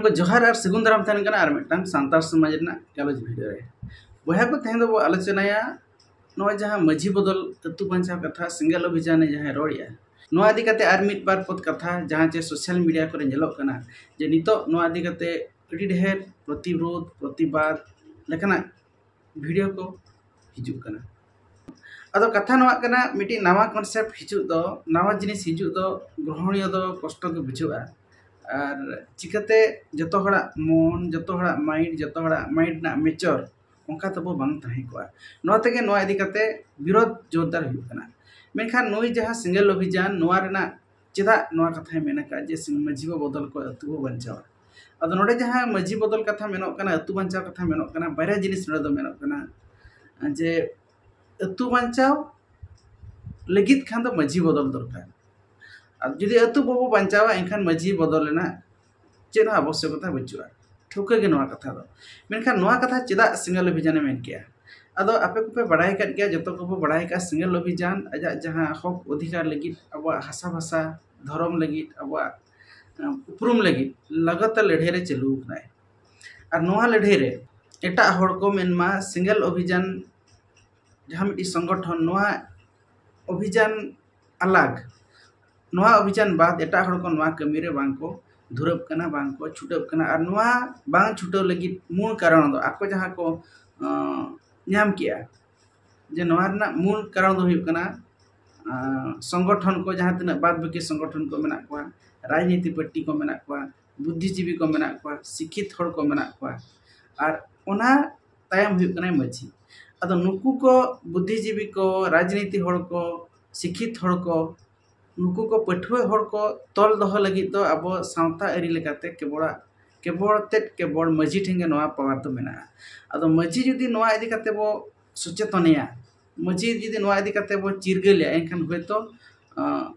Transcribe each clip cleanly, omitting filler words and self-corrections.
को जोहार और सगुन दाराम तहन कना और मिटन सांतार समाज रना गालोज भिडियो रे बहा को तहन दो आलोचनाया नोआ जहां मझी बदल अतु बंचा कथा सिंगल अभियान जहां रोड़िया नोआ आदि कते आर मिट बार पद कथा जहां चे सोशल मीडिया करे नेलोक कना जे नितो नोआ आदि कते अडी ढेर प्रतिरोध प्रतिवाद लेकना वीडियो को हिजु कना अदो कथा नोआ कना मिटी नवा कॉन्सेप्ट हिजु दो नवा जिनिस हिजु दो ग्रहणीय दो कष्ट के बुझुआ और चिकाते जतो हड़ा मन जतो हड़ा माइंड ना मेचर उनका तबो बांग ताहे को नोआ तेगे नोआ इदी कते विरोध जोरदार हुई कना मेनखान नोई जहां सिंगल अभियान नोआ रेना चेदा नोआ कथा मेना का जे मझी बदल को अतु बंचावा अदो नोडे जहां मझी बदल कथा मेनो कना अतु बंचाव कथा मेनो कना बारे जिनिस नोडे दो मेनो कना जे अतु बंचाव लगित खान दो मझी बदल दरकार अब जुदी अतु बाबू बंचावा एनखान मझी बदलना चेद आवश्यकता बचुआ ठौका गे नोआ कथा दो मेनखान नोआ कथा चेदा सिंगल अभियान मेन किया अदो आपे को पे बड़ाई कट गया जतो को बड़ाई का सिंगल अभियान अजा जहां हक अधिकार लगित अब हासा भाषा धर्म लगित अब उपरुम लगित लगातार लड़ाई रे चलू नाय और नोआ लड़ाई रे एटा हड़ को मेनमा सिंगल अभियान जहां मिटी संगठन नोआ अभियान अलग नोआ अभियान बाद एटा हड़ को नोआ कमी रे बांग को धुरब कना बांग को छुटब कना और नोआ बांग छुटव लगित मूल कारण दो आको जहां को न्याम किया जे नोआ रना मूल कारण दो हुई कना संगठन को जहां तना बाद बाकी संगठन को मेना को राजनीति पार्टी को मेना को बुद्धिजीवी को मेना को शिक्षित हड़ को मेना को और ओना तायम हुई कना मझी अदो नुकु को बुद्धिजीवी को राजनीति हड़ को शिक्षित हड़ को नुकु को पठुआ हड़ को तल दह लगी तो अब सावता अरी लेकाते केवल मझी ठेंगे नोआ पावर तो मेना अदो मझी जुदी नोआ इदी काते बो सचेतनिया मझी जुदी नोआ इदी काते बो चिरगलिया एनखान होयतो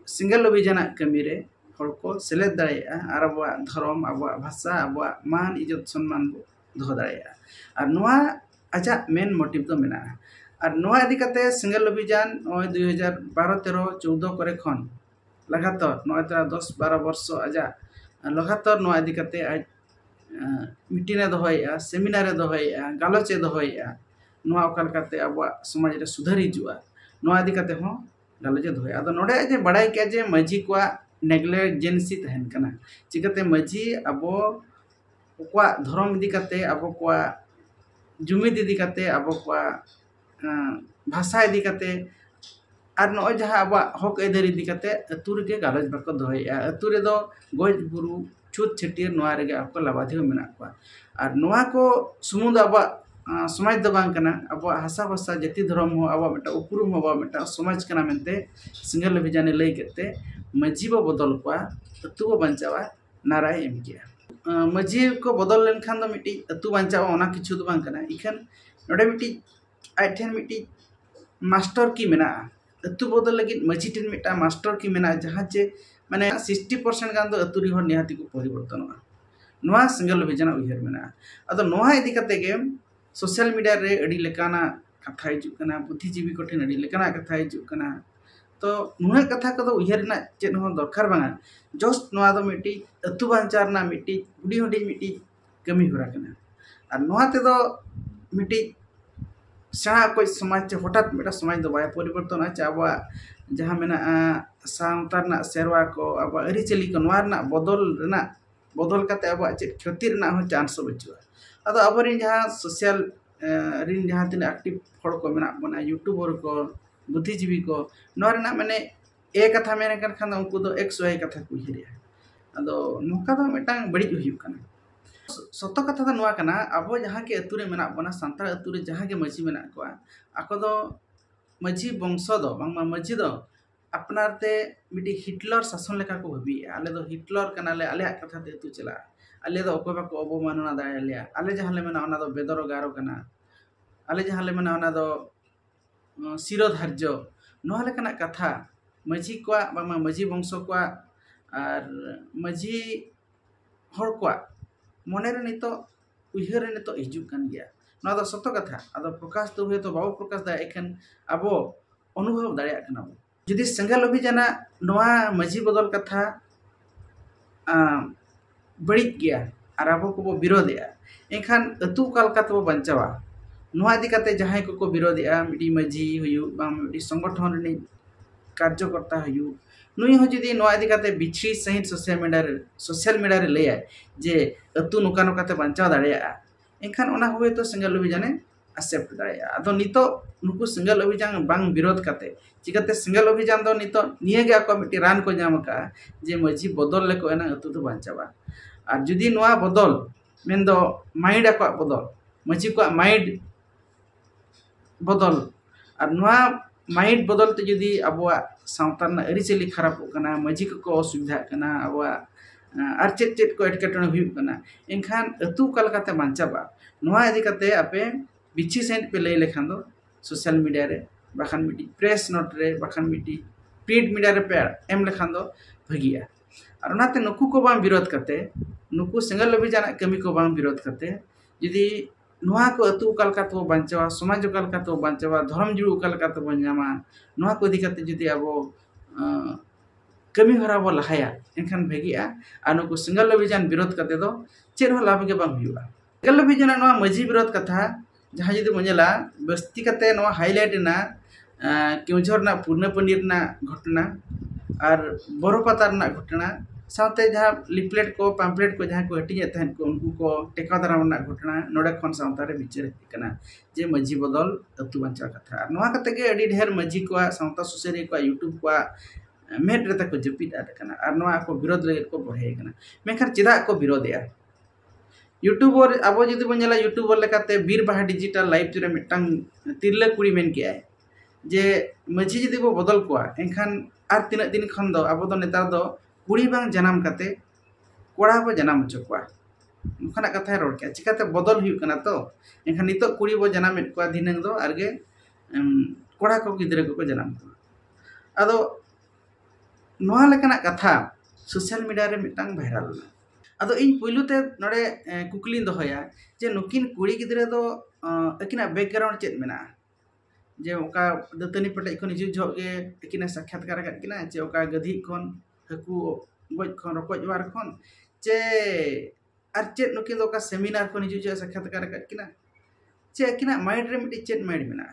सिंगल अभियान कमी रे हड़ को सेलेद दाड़ेया और अब धर्म अब भाषा अब मान इज्जत सम्मान बो दह दाड़ेया और नोआ आजा मेन मोटिव तो मेना और नोआ इदी काते सिंगल अभियान 2012-13-14 करे खन लगातार नोआ 10-12 वर्ष आजा लगातार नोआ इदी काते आज मीटिंग दहया सेमिनार दहया गालोचे दहया नोआ ओकाल काते अब समाज रे सुधार हिजुआ नोआ इदी काते हो गालोचे दहया अदो नोडे जे बड़ाई के जे मझी को नेग्लिजेंसी तहन कना चिकाते मझी अब ओकवा धर्म इदी काते अब को जुमिद इदी काते अब को भाषा इदी काते और नौ जहाँ अब हक ऐदार इदी काते अतु रे गालोज बाको दहया अतु रे दो गज गुरु छूत छटियर नोआ रे आपको लाभार्थी मेना को और नोआ को सुमुद अब समाज दो बांग कना अब हासा भाषा जाति धर्म हो अब मेटा उपरुम हो अब मेटा समाज कना मेनते सिंगल अभियान लई केते मझी बो बदल को अतु बो बंचावा नाराय एम किया मझी को बदल लेन खान दो मिटी अतु बंचावा ओना किछु दो बांग कना इखन नोडे मिटी आठन मिटी मास्टर की मेना अतु बदल लगी मझी टेन मिटा मास्टर की मेना जहां जे माने 60% गान दो अतु रिहर निहाती को परिवर्तन नोआ सिंगल अभियान उहर मेना अदो नोआ इदी कते गे सोशल मीडिया रे अडी लेकाना कथा हिजु कना बुद्धिजीवी को ठेन अडी लेकाना कथा हिजु कना तो नुना कथा को उहर ना चेन हो दरकार बांगा जस्ट नोआ दो मिटी अतु बांचार ना मिटी हुडी हुडी मिटी कमी होरा कना और नोआ ते दो मिटी सेना कोई समाज चे हठात मेटा समाज दो बाय परिवर्तन आ चाबा जहां मेना सावतार ना सेरवा को अब अरिचली को नोआ ना बदल काते अब चे क्षति ना हो चांस बचुआ अदो अबरिन जहां सोशल रिन जहां तिन एक्टिव हड़ को मेना बना यूट्यूबर को बुद्धिजीवी को नोआ ना माने ए कथा मेने कर खान उनको दो 100 कथा को हिरिया अदो नोका दो मेटा बड़ी हुई कना सत्य कथा नोआ कना अब जहां के अतु रे मेना बना सांतार अतु रे जहां के मझी मेना को आको दो मझी वंश दो बांगमा मझी दो अपनारते मिटी हिटलर शासन लेखा को भाबी आले दो हिटलर कनाले आले कथा ते तु चला आले दो ओको बाको अवमानना दायले आले जहां ले मेना ओना दो बेदरो गारो कना आले जहां ले मेना ओना दो शिरोधार्य नोआ लेकना कथा मझी को बांगमा मझी वंश को और मझी हड़ को मने रे नितो उहर रे नितो हिजु कान गया नोआ दो सत्य कथा अदो प्रकाश तो हुए तो बाबू प्रकाश दा एखन अब अनुभव दाड़िया कना जुदी सिंगल अभियान नोआ मझी बदल कथा बड़ी गया और अब को विरोधे एनखान अतु कालकाते बचावा नोआ इदी काते जहां को विरोधे मिडी माझी हुयु बा मिडी संगठन रे कार्यकर्ता हुयु नुई हो जुदी नोआ इदी काते बिछी सहित सोशल मीडिया रे लैया जे अतु नुका नुकाते बचाव दाड़िया एनखान ओना हुए तो सिंगल अभियान एक्सेप्ट दाड़िया अदो नितो नुकु सिंगल अभियान बांग विरोध काते चिकाते सिंगल अभियान दो नितो निये गे को मिटी रान को जाम का जे माझी बदल लेको एना अतु तो बचावा और जुदी नोआ बदल मेन दो माइंड को बदल माझी को माइंड बदल और नोआ माइंड बदल ते जुदी अबवा सावता ना अरिचली खराब कना माझी को असुविधा कना अबवा और चेत चेत को एटकेटने हुयु कना एनखान अतु कलकाते बचावा नोआ इदी काते आपे बिछि सेंट पे लई लेखान दो सोशल मीडिया रे बाखान मिटी प्रेस नोट रे बाखान मिटी प्रिंट मीडिया रे पे एम लेखान दो भगिया और ओनाते नुकु को बांग विरोध करते नुकु सिंगल अभियान कमी को बांग विरोध करते यदि नोआ को अतु कलकाते बचावा समाज कलकाते बचावा धर्म जुड़ू कलकाते बजामा नोआ को इदी काते यदि अब कमी हरा बो लहाया एनखान भगिया और नुकु सिंगल अभियान विरोध करते दो चेर हो लाभ के बांग हुआ सिंगल अभियान नोआ माझी विरोध कथा जहाँ जुदी मंजेला बस्ती काते नोआ हाईलाइट ना केउझर ना पूर्णपनी ना घटना और बोरोपाता ना घटना साथे जहाँ लिफलेट को पैम्पलेट को जहाँ को हटिए तहन को उनको को टेका दाराम ना घटना नोडे खन सावता रे विचार कना जे माझी बदल अतु बंचा कथा और नोआ कते के अडी ढेर माझी को सावता सुसेरी को यूट्यूब को मेट रे तक जपित आद कना और नोआ को विरोध लगे को बढ़े कना मेखर चिदा को विरोधया यूट्यूबर अब जुदी बनेला यूट्यूबर लेकाते बीर बाहा डिजिटल लाइव रे मिटांग तिरला कुड़ी मेन के आए जे माझी जुदी बो बदल को एनखान आर तिना दिन खन दो अब दो नेतार दो कुड़ी बांग जनाम काते कोड़ा बो जनाम होचो को नखना कथा रोड के चिकाते बदल हुयु कना तो एनखान नितो कुड़ी बो जनाम एट को दिनंग दो आरगे कोड़ा को गिदरे को जनाम को अदो नोआ लेकना कथा सोशल मीडिया रे मिटांग वायरल ना अदो इन पुइलुते नोडे कुकली दोहया जे नुकिन कुड़ी गिदरे दो अकिना बैकग्राउंड चेत मेना जे ओका दतनी पटे खन हिजु झोगे अकिना साक्षात्कार का किना जे ओका गधी खन हकु गज खन रकोज वार खन जे आर चेत नुकिन दो ओका सेमिनार खन हिजु जे साक्षात्कार का किना जे अकिना माइंड रे मिटी चेत माइंड मेना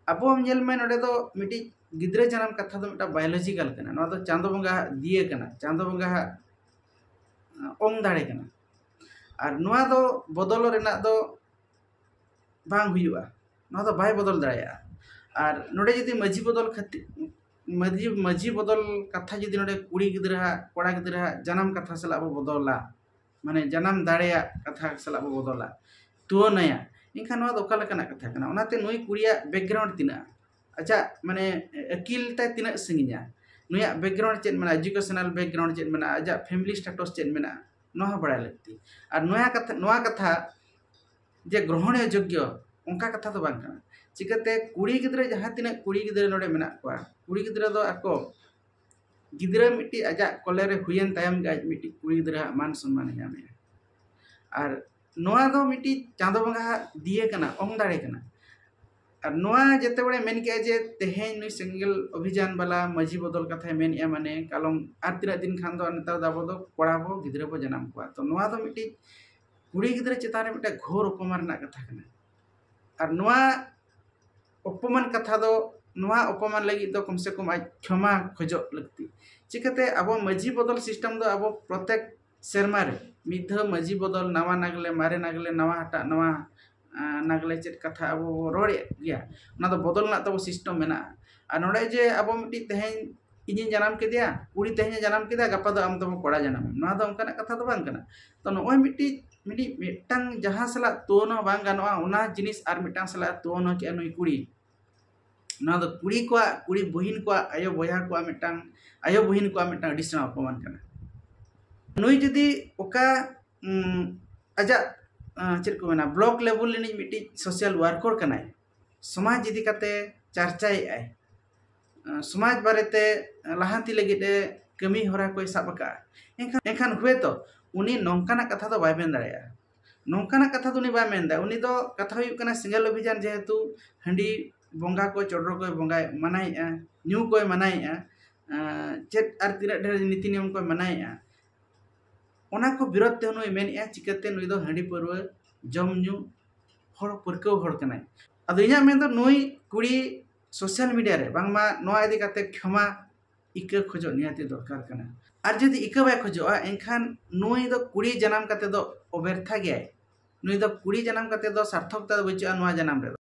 अबो नेल में नोडे दो मिटी गिदरे जन्म कथा दो मिटा बायोलॉजिकल कना नो दो चांदो बंगा दिए कना चांदो बंगा ओंग दाड़े कना और नोआ दो बदल रेना दो बांग हुयुआ नोआ दो बाय बदल दाड़ेया और नोडे जदि माझी बदल खति माझी बदल कथा जदि नोडे कुड़ी गिदरा कोड़ा गिदरा जन्म कथा सला अब बदला माने जन्म दाड़ेया कथा सला अब बदला तो नया इनखान नोआ दो ओका लेकाना कथा कना ओनाते नुई कुड़िया बैकग्राउंड तिना अच्छा माने अकिल ता तिना संगिया नुया बैकग्राउंड चेत मेना एजुकेशनल बैकग्राउंड चेत मेना आजा फैमिली स्टेटस चेत मेना नोहा बड़ा लगती और नोआ कथा जे ग्रहणीय योग्य उनका कथा तो बांग कना चिकाते कुड़ी गिदरे जहाँ तिना कुड़ी गिदरे नोडे मेना को कुड़ी गिदरे दो आको गिदरे मिट्टी आजा कॉलेज रे हुयन तायम गाज मिट्टी कुड़ी गिदरे मान सम्मान जामे और नोआ दो मिट्टी चांदो बंगा दिए कना ओंग दाड़े कना और नोआ जेते बड़े मेन के जे तेहेन नुई सिंगल अभियान वाला माझी बदल कथा मेन या माने कालम आर तिना दिन खान दो नेता दाबो दो कोड़ा बो गिदरे बो जनाम को तो नोआ दो मिट्टी कुड़ी गिदरे चेतान रे मिट्टे घोर अपमान ना कथा कना और नोआ अपमान कथा दो नोआ अपमान लगी दो कम से कम आज क्षमा खोजो लगती चिकाते अब माझी बदल सिस्टम दो अब प्रत्येक सेरमा रे मिध माझी बदल नवा नागले मारे नागले नवा हटा नवा नागले चेत कथा अब रोड़े गया ना तो बदल ना तब सिस्टम मेना और नोडे जे अब मिट्टी तेहेन इᱧ जनाम केदिया कुड़ी तेहेन जनाम केदा गपा दो आम तो कोड़ा जनाम ना दो उनका कथा तो बांग कना तो नोय मिट्टी मिट्टी मिटांग जहां सला तोन बांग गानोआ उना जिनिस आर मिटांग सला तोन के नुई कुड़ी ना दो कुड़ी को कुड़ी बहिन को आयो बया को मिटांग आयो बहिन को मिटांग डिसना अपमान कना नुई जदी ओका आजा चेक को मेना ब्लॉक लेवल लेनी मिट्टी सोशल वर्कर कनाय समाज इदी काते चर्चाय आय समाज बारेते लाहांती लगिते कमी होरा कोई साबका एखान हुए तो उनी नौकाना कथा तो बाय मेन दाड़ेया नौकाना कथा तो उनी बाय मेन दा उनी दो कथा हुई कना सिंगल अभियान जेहेतु हंडी बंगा को चोडर को बंगा मनाइया न्यू को मनाइया चेत आर तिना ढेर नीति नियम को मनाइया ᱚᱱᱟ ᱠᱚ ᱵᱤᱨᱳᱫ ᱛᱮ ᱱᱩᱭ ᱢᱮᱱᱮᱜᱼᱟ चिकाते नुई दो हांडी पार्वा जम ᱧᱩ हर परकाव हर कनाय अदो इᱧᱟᱹᱜ मेन दो नुई कुड़ी सोशल मीडिया रे बांगमा नोआ इदी काते क्षमा इका खोजो नियाती दरकार कना आर जदि इका बाय खोजोआ एनखान नुई दो कुड़ी जनाम काते दो अबेरथा गया नुई दो कुड़ी जनाम काते दो सार्थकता बचुआ नोआ जनाम रे